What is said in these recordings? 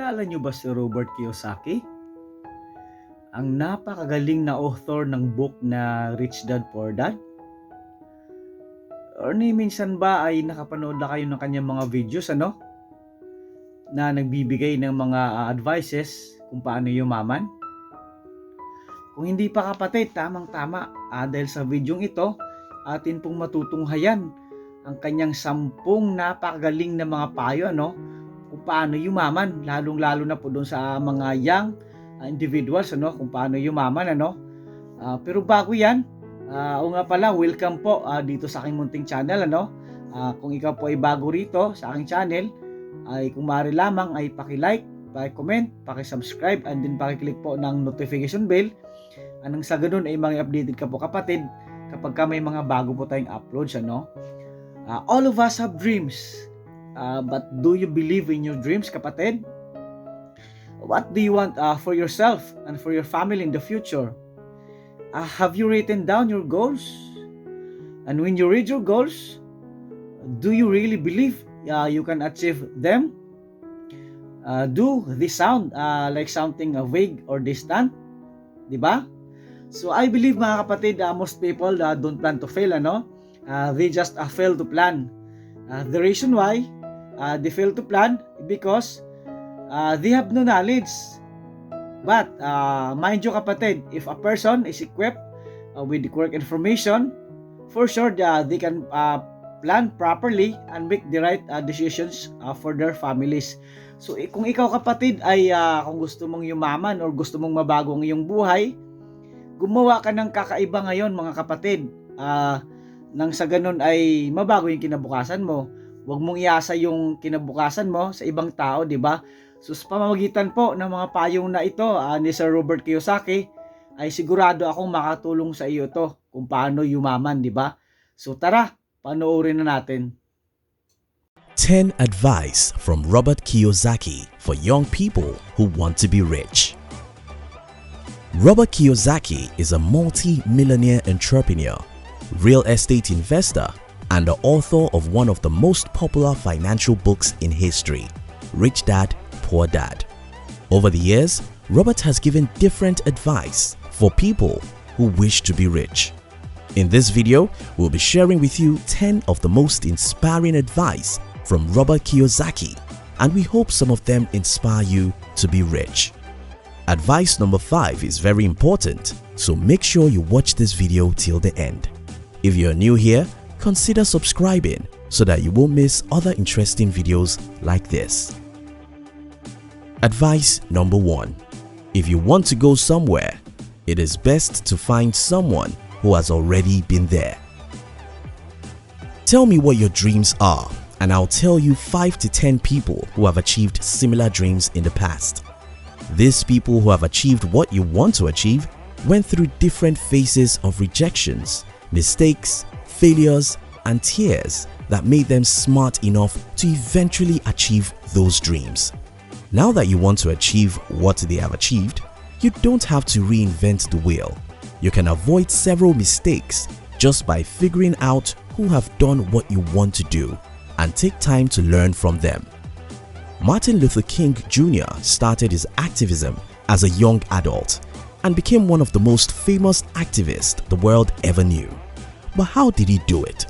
Kilala niyo ba si Robert Kiyosaki? Ang napakagaling na author ng book na Rich Dad Poor Dad? Or minsan ba ay nakapanood na kayo ng kanyang mga videos na nagbibigay ng mga advices kung paano yumaman? Kung hindi pa kapatid, tamang-tama dahil sa videong ito, atin pong matutunghayan ang kanyang 10 napakagaling na mga payo kung paano yumaman, lalong-lalo na po doon sa mga young individuals kung paano yumaman pero bago yan, o nga pala, welcome po dito sa aking munting channel kung ikaw po ay bago rito sa aking channel, ay kung maaari lamang ay paki-like, paki-comment, paki-subscribe, and then paki-click po ng notification bell. Anong sa ganun ay mga updated ka po kapatid kapag may mga bago po tayong uploads all of us have dreams. But do you believe in your dreams, kapatid? What do you want for yourself and for your family in the future? Have you written down your goals? And when you read your goals, do you really believe you can achieve them? Do this sound like something vague or distant? Diba? So I believe mga kapatid, most people don't plan to fail, they just fail to plan. The reason why they fail to plan because they have no knowledge. But mind you kapatid, if a person is equipped with the correct information, for sure they can plan properly and make the right decisions for their families. So kung ikaw kapatid ay kung gusto mong yumaman or gusto mong mabago ang iyong buhay, gumawa ka ng kakaiba ngayon mga kapatid, nang sa ganun ay mabago yung kinabukasan mo. Huwag mong iasa yung kinabukasan mo sa ibang tao, di ba? So sa pamamagitan po ng mga payong na ito ni Sir Robert Kiyosaki, ay sigurado akong makatulong sa iyo to kung paano yumaman, di ba? So tara, panoorin na natin. 10 Advice from Robert Kiyosaki for young people who want to be rich. Robert Kiyosaki is a multi-millionaire entrepreneur, real estate investor, and the author of one of the most popular financial books in history, Rich Dad, Poor Dad. Over the years, Robert has given different advice for people who wish to be rich. In this video, we'll be sharing with you 10 of the most inspiring advice from Robert Kiyosaki, and we hope some of them inspire you to be rich. Advice number 5 is very important, so make sure you watch this video till the end. If you're new here, consider subscribing so that you won't miss other interesting videos like this. Advice number 1. If you want to go somewhere, it is best to find someone who has already been there. Tell me what your dreams are, and I'll tell you 5 to 10 people who have achieved similar dreams in the past. These people who have achieved what you want to achieve went through different phases of rejections, mistakes, failures, and tears that made them smart enough to eventually achieve those dreams. Now that you want to achieve what they have achieved, you don't have to reinvent the wheel. You can avoid several mistakes just by figuring out who have done what you want to do and take time to learn from them. Martin Luther King Jr. started his activism as a young adult and became one of the most famous activists the world ever knew. But how did he do it?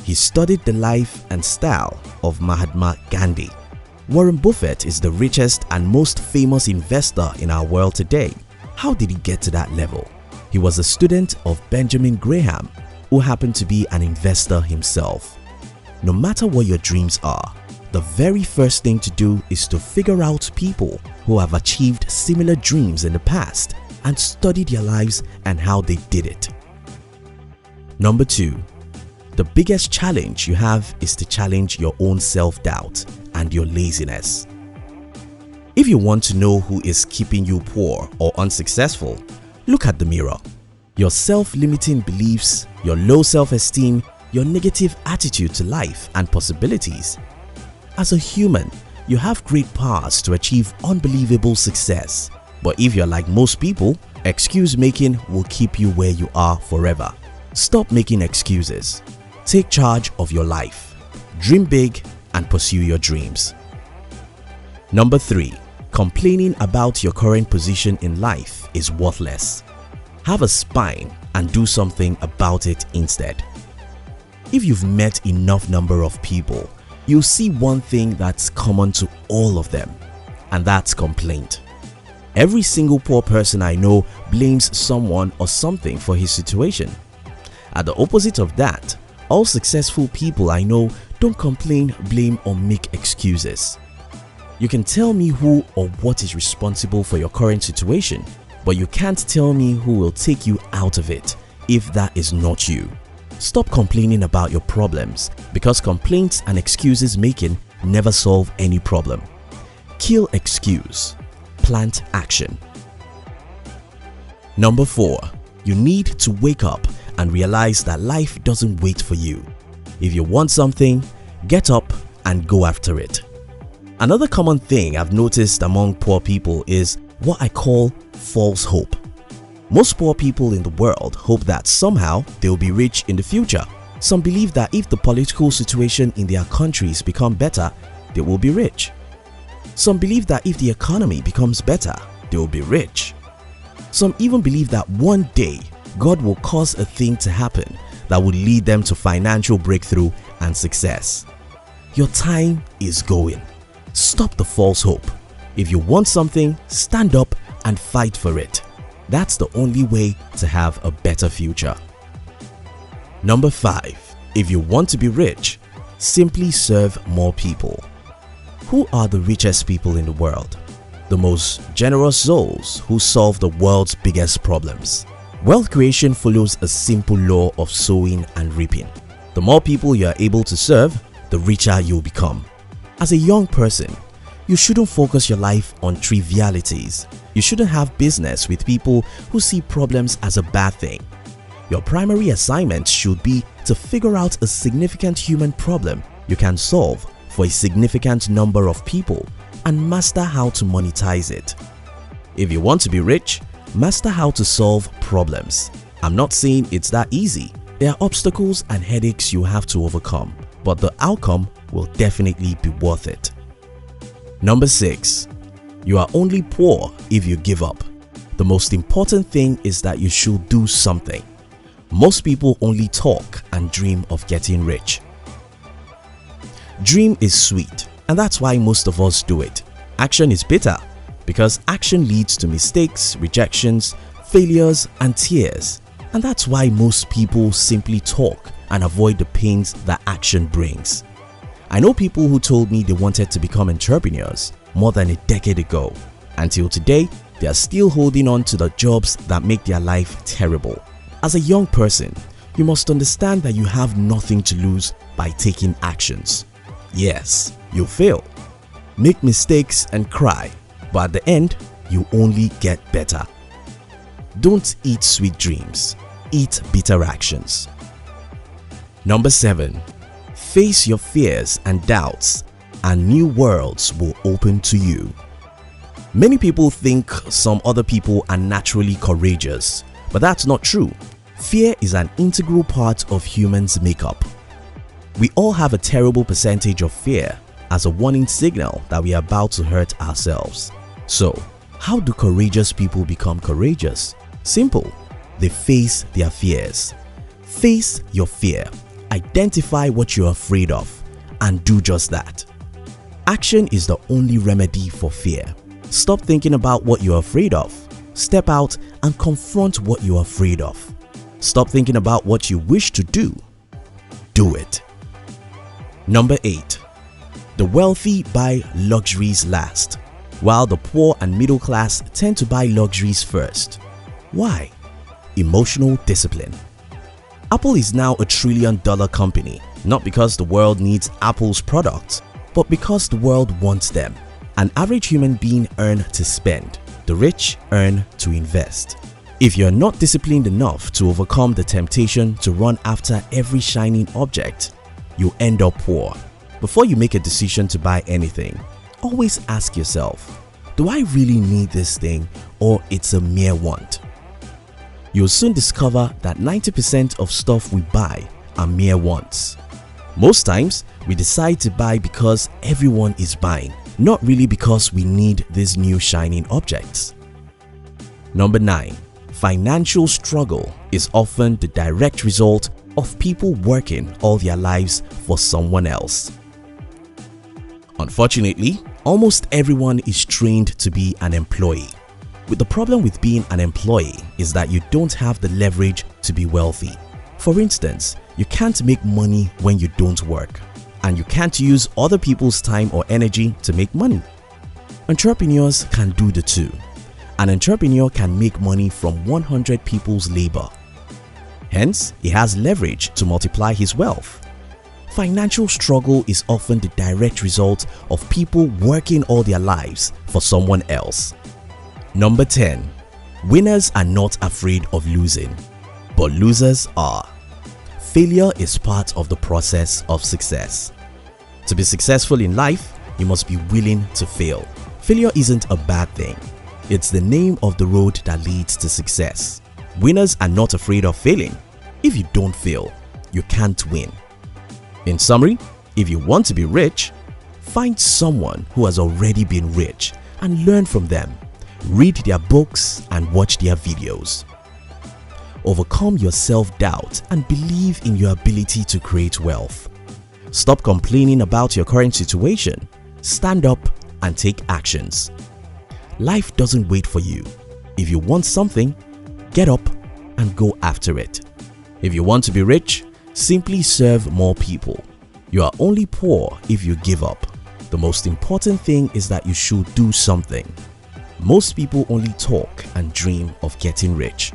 He studied the life and style of Mahatma Gandhi. Warren Buffett is the richest and most famous investor in our world today. How did he get to that level? He was a student of Benjamin Graham, who happened to be an investor himself. No matter what your dreams are, the very first thing to do is to figure out people who have achieved similar dreams in the past and study their lives and how they did it. Number 2. The biggest challenge you have is to challenge your own self-doubt and your laziness. If you want to know who is keeping you poor or unsuccessful, look at the mirror. Your self-limiting beliefs, your low self-esteem, your negative attitude to life and possibilities. As a human, you have great powers to achieve unbelievable success. But if you're like most people, excuse making will keep you where you are forever. Stop making excuses. Take charge of your life. Dream big and pursue your dreams. Number 3. Complaining about your current position in life is worthless. Have a spine and do something about it instead. If you've met enough number of people, you'll see one thing that's common to all of them, and that's complaint. Every single poor person I know blames someone or something for his situation. At the opposite of that, all successful people I know don't complain, blame, or make excuses. You can tell me who or what is responsible for your current situation, but you can't tell me who will take you out of it if that is not you. Stop complaining about your problems, because complaints and excuses making never solve any problem. Kill excuse, plant action. Number 4, you need to wake up and realize that life doesn't wait for you. If you want something, get up and go after it. Another common thing I've noticed among poor people is what I call false hope. Most poor people in the world hope that somehow they'll be rich in the future. Some believe that if the political situation in their countries become better, they will be rich. Some believe that if the economy becomes better, they will be rich. Some even believe that one day God will cause a thing to happen that will lead them to financial breakthrough and success. Your time is going. Stop the false hope. If you want something, stand up and fight for it. That's the only way to have a better future. Number 5, if you want to be rich, simply serve more people. Who are the richest people in the world? The most generous souls who solve the world's biggest problems. Wealth creation follows a simple law of sowing and reaping. The more people you are able to serve, the richer you'll become. As a young person, you shouldn't focus your life on trivialities. You shouldn't have business with people who see problems as a bad thing. Your primary assignment should be to figure out a significant human problem you can solve for a significant number of people and master how to monetize it. If you want to be rich, master how to solve problems. I'm not saying it's that easy. There are obstacles and headaches you have to overcome, but the outcome will definitely be worth it. Number 6, you are only poor if you give up. The most important thing is that you should do something. Most people only talk and dream of getting rich. Dream is sweet, and that's why most of us do it. Action is bitter, because action leads to mistakes, rejections, failures, and tears. And that's why most people simply talk and avoid the pains that action brings. I know people who told me they wanted to become entrepreneurs more than a decade ago. Until today, they are still holding on to the jobs that make their life terrible. As a young person, you must understand that you have nothing to lose by taking actions. Yes, you'll fail, make mistakes and cry, but at the end, you only get better. Don't eat sweet dreams, eat bitter actions. Number 7, face your fears and doubts, and new worlds will open to you. Many people think some other people are naturally courageous, but that's not true. Fear is an integral part of humans' makeup. We all have a terrible percentage of fear as a warning signal that we are about to hurt ourselves. So, how do courageous people become courageous? Simple. They face their fears. Face your fear. Identify what you're afraid of and do just that. Action is the only remedy for fear. Stop thinking about what you're afraid of. Step out and confront what you're afraid of. Stop thinking about what you wish to do. Do it. Number 8. The wealthy buy luxuries last, while the poor and middle class tend to buy luxuries first. Why? Emotional discipline. Apple is now a $1 trillion company, not because the world needs Apple's products, but because the world wants them. An average human being earns to spend. The rich earn to invest. If you're not disciplined enough to overcome the temptation to run after every shining object, you end up poor. Before you make a decision to buy anything, always ask yourself, do I really need this thing or it's a mere want? You'll soon discover that 90% of stuff we buy are mere wants. Most times, we decide to buy because everyone is buying, not really because we need these new shining objects. Number 9. Financial struggle is often the direct result of people working all their lives for someone else. Unfortunately, almost everyone is trained to be an employee. But the problem with being an employee is that you don't have the leverage to be wealthy. For instance, you can't make money when you don't work, and you can't use other people's time or energy to make money. Entrepreneurs can do the two. An entrepreneur can make money from 100 people's labor. Hence, he has leverage to multiply his wealth. Financial struggle is often the direct result of people working all their lives for someone else. Number 10. Winners are not afraid of losing, but losers are. Failure is part of the process of success. To be successful in life, you must be willing to fail. Failure isn't a bad thing. It's the name of the road that leads to success. Winners are not afraid of failing. If you don't fail, you can't win. In summary, if you want to be rich, find someone who has already been rich and learn from them. Read their books and watch their videos. Overcome your self-doubt and believe in your ability to create wealth. Stop complaining about your current situation. Stand up and take actions. Life doesn't wait for you. If you want something, get up and go after it. If you want to be rich, simply serve more people. You are only poor if you give up. The most important thing is that you should do something. Most people only talk and dream of getting rich.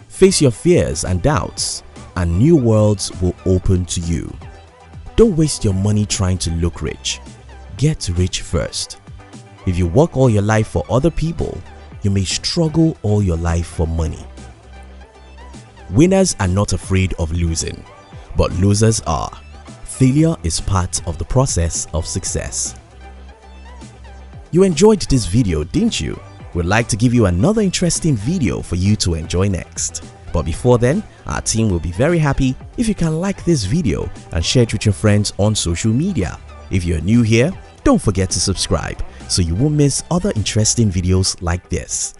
Face your fears and doubts, and new worlds will open to you. Don't waste your money trying to look rich. Get rich first. If you work all your life for other people, you may struggle all your life for money. Winners are not afraid of losing, but losers are. Failure is part of the process of success. You enjoyed this video, didn't you? We'd like to give you another interesting video for you to enjoy next. But before then, our team will be very happy if you can like this video and share it with your friends on social media. If you're new here, don't forget to subscribe so you won't miss other interesting videos like this.